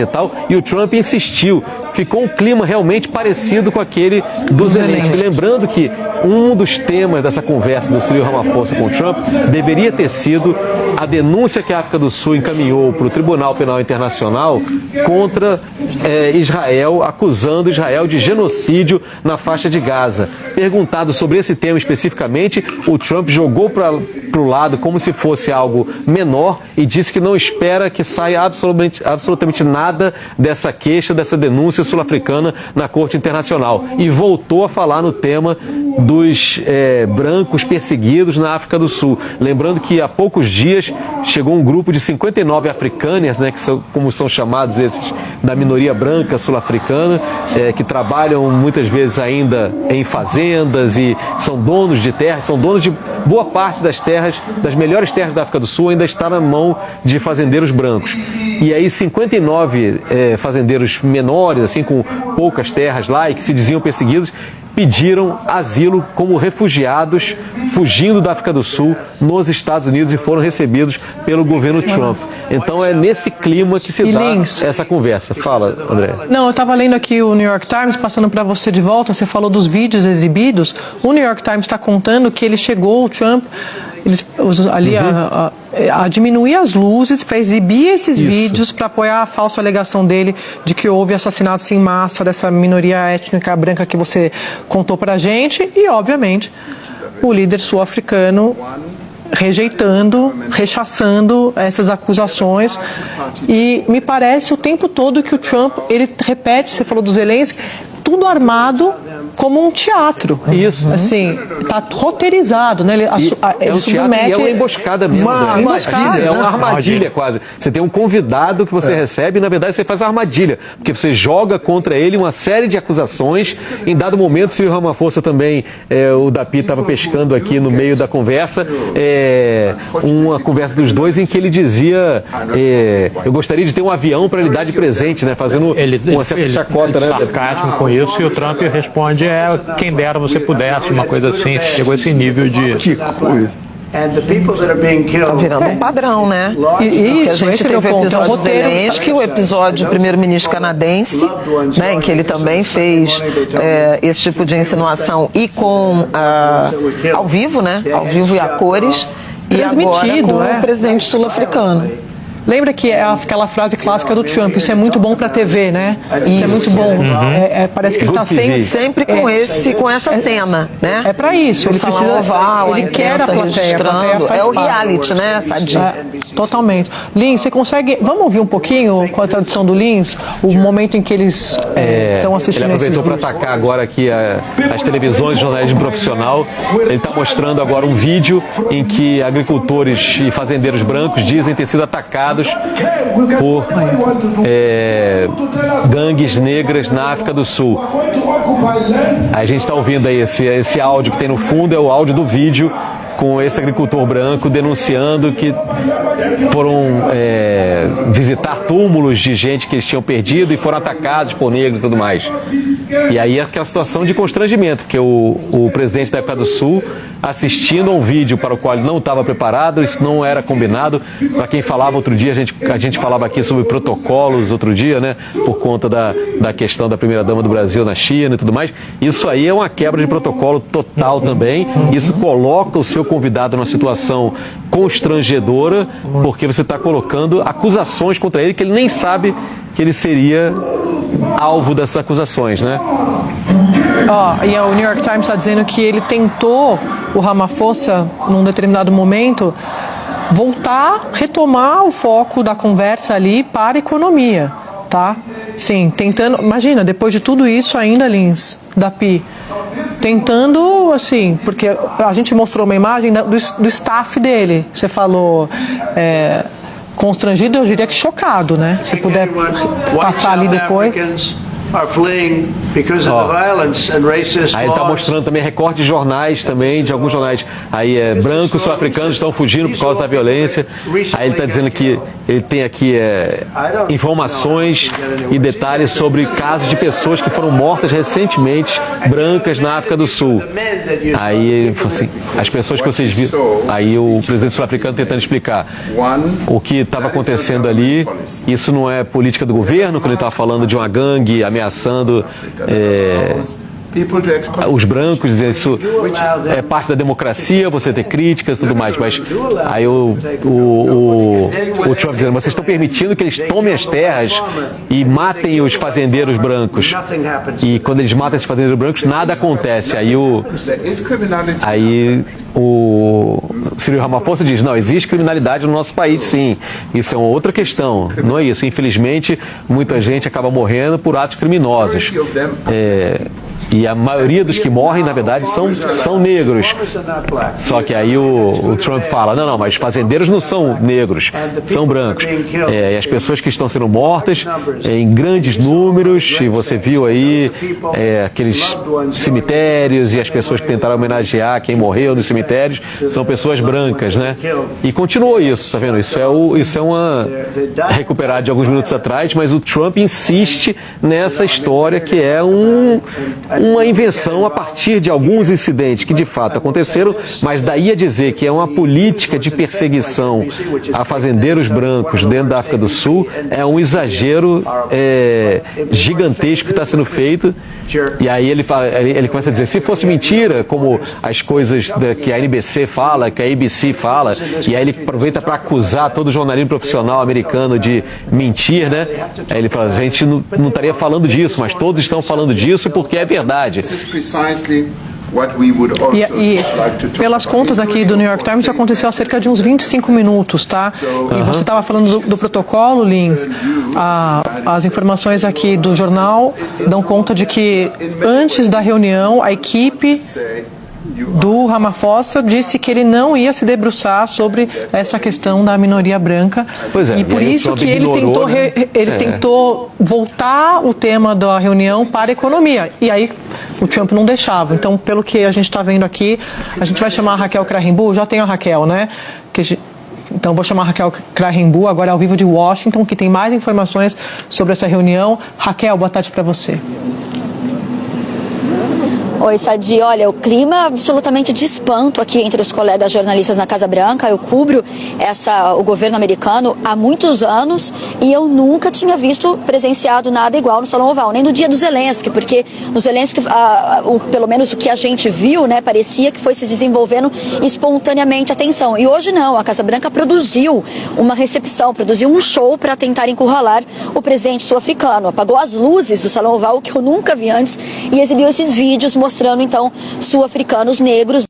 e tal, e o Trump insistiu. Ficou um clima realmente parecido com aquele do Zelensky. Lembrando que um dos temas dessa conversa do Cyril Ramaphosa com o Trump deveria ter sido a denúncia que a África do Sul encaminhou para o Tribunal Penal Internacional contra Israel, acusando Israel de genocídio na faixa de Gaza. Perguntado sobre esse tema especificamente, o Trump jogou para o lado como se fosse algo menor e disse que não espera que saia absolutamente nada dessa queixa, dessa denúncia sul-africana na Corte Internacional. E voltou a falar no tema dos brancos perseguidos na África do Sul. Lembrando que há poucos dias chegou um grupo de 59 afrikaners, né, que são, como são chamados esses, da minoria branca sul-africana, que trabalham muitas vezes ainda em fazendas e são donos de terras, são donos de boa parte das terras, das melhores terras da África do Sul, ainda está na mão de fazendeiros brancos. E aí 59 fazendeiros menores, assim, com poucas terras lá e que se diziam perseguidos, pediram asilo como refugiados fugindo da África do Sul nos Estados Unidos e foram recebidos pelo governo Trump. Então é nesse clima que se dá essa conversa. Fala, André. Não, eu estava lendo aqui o New York Times, passando para você de volta, você falou dos vídeos exibidos. O New York Times está contando que ele chegou, o Trump, a diminuir as luzes para exibir esses vídeos, para apoiar a falsa alegação dele de que houve assassinatos em massa dessa minoria étnica branca que você contou para a gente. E, obviamente, o líder sul-africano rejeitando, rechaçando essas acusações. E me parece o tempo todo que o Trump, ele repete, você falou do Zelensky, tudo armado como um teatro. Isso. Assim, tá roteirizado, né? Ele é um teatro e é uma emboscada mesmo. É uma armadilha quase. Você tem um convidado que você recebe e, na verdade, você faz uma armadilha. Porque você joga contra ele uma série de acusações. Em dado momento, se o Ramaphosa também, o Dapi estava pescando aqui no meio da conversa, uma conversa dos dois em que ele dizia eu gostaria de ter um avião para lhe dar de presente, né? Fazendo uma certa chacota, né? Sarcasmo com isso, e o Trump responde quem dera você pudesse, uma coisa assim. Chegou a esse nível de... Que coisa. Tá virando um padrão, né? Isso, a gente teve o episódio do Zelensky, o episódio do primeiro-ministro canadense, né, em que ele também fez esse tipo de insinuação e ao vivo, né? Ao vivo e a cores. Transmitido, e agora com o presidente sul-africano. Lembra que é aquela frase clássica do Trump, isso é muito bom para a TV, né? Isso é muito bom. Parece que ele está sempre com essa cena, né? É para isso, ele precisa oval, ele quer a plateia faz o reality, né? Sadia. Totalmente. Lins, você consegue... Vamos ouvir um pouquinho com a tradução do Lins, o momento em que eles estão assistindo. Ele aproveitou para atacar agora aqui as televisões de jornalismo profissional. Ele está mostrando agora um vídeo em que agricultores e fazendeiros brancos dizem ter sido atacados por gangues negras na África do Sul. A gente está ouvindo aí esse áudio que tem no fundo, é o áudio do vídeo com esse agricultor branco denunciando que foram visitar túmulos de gente que eles tinham perdido e foram atacados por negros e tudo mais. E aí é aquela situação de constrangimento, porque o presidente da África do Sul assistindo a um vídeo para o qual ele não estava preparado, isso não era combinado. Para quem falava outro dia, a gente falava aqui sobre protocolos outro dia, né, por conta da questão da primeira-dama do Brasil na China e tudo mais. Isso aí é uma quebra de protocolo total também. Isso coloca o seu convidado numa situação constrangedora, porque você está colocando acusações contra ele que ele nem sabe que ele seria alvo dessas acusações, né? E o New York Times está dizendo que ele tentou, o Ramaphosa, num determinado momento, retomar o foco da conversa ali para a economia, tá? Sim, tentando, imagina, depois de tudo isso ainda, Lins, Dapi, tentando, assim, porque a gente mostrou uma imagem do staff dele, você falou... constrangido, eu diria que chocado, né? Se puder passar ali depois. are fleeing because of the violence and racist Aí ele está laws. mostrando também recorte de jornais também, de alguns jornais. Aí brancos sul-africanos estão fugindo por causa da violência. Aí ele está dizendo que ele tem aqui informações e detalhes sobre casos de pessoas que foram mortas recentemente, brancas, na África do Sul. Aí ele falou assim, as pessoas que vocês viram. Aí o presidente sul-africano tentando explicar o que estava acontecendo ali. Isso não é política do governo, quando ele estava falando de uma gangue ameaçando os brancos, dizer isso é parte da democracia, você ter críticas e tudo mais, mas aí o Trump dizendo, vocês estão permitindo que eles tomem as terras e matem os fazendeiros brancos, e quando eles matam esses fazendeiros brancos, nada acontece. Aí o Cyril Ramaphosa diz, não, existe criminalidade no nosso país, sim, isso é uma outra questão, não é isso, infelizmente muita gente acaba morrendo por atos criminosos. E a maioria dos que morrem, na verdade, são negros. Só que aí o Trump fala, não, mas fazendeiros não são negros, são brancos. E as pessoas que estão sendo mortas em grandes números, e você viu aí aqueles cemitérios e as pessoas que tentaram homenagear quem morreu nos cemitérios, são pessoas brancas, né? E continuou isso, tá vendo? Isso é uma recuperada de alguns minutos atrás, mas o Trump insiste nessa história que é uma invenção a partir de alguns incidentes que de fato aconteceram, mas daí a dizer que é uma política de perseguição a fazendeiros brancos dentro da África do Sul é um exagero gigantesco que está sendo feito. E aí ele começa a dizer, se fosse mentira, como as coisas que a NBC fala, que a ABC fala, e aí ele aproveita para acusar todo jornalismo profissional americano de mentir, né? Aí ele fala, a gente não estaria falando disso, mas todos estão falando disso porque é verdade. E pelas contas aqui do New York Times, isso aconteceu há cerca de uns 25 minutos, tá? E você estava falando do protocolo, Lins. As informações aqui do jornal dão conta de que antes da reunião, a equipe do Ramaphosa disse que ele não ia se debruçar sobre essa questão da minoria branca. Pois é, e por isso que ele tentou, tentou voltar o tema da reunião para a economia. E aí o Trump não deixava. Então, pelo que a gente está vendo aquaqui, a gente vai chamar a Raquel Krahenbuhl, já tem a Raquel, né? Então, vou chamar a Raquel Krahenbuhl, agora ao vivo de Washington, que tem mais informações sobre essa reunião. Raquel, boa tarde para você. Oi, Sadi. Olha, o clima absolutamente de espanto aqui entre os colegas jornalistas na Casa Branca. Eu cubro o governo americano há muitos anos e eu nunca tinha presenciado nada igual no Salão Oval, nem no dia do Zelensky, porque no Zelensky, pelo menos o que a gente viu, né, parecia que foi se desenvolvendo espontaneamente a tensão. E hoje não, a Casa Branca produziu uma recepção, produziu um show para tentar encurralar o presidente sul-africano. Apagou as luzes do Salão Oval, que eu nunca vi antes, e exibiu esses vídeos mostrando, então, sul-africanos negros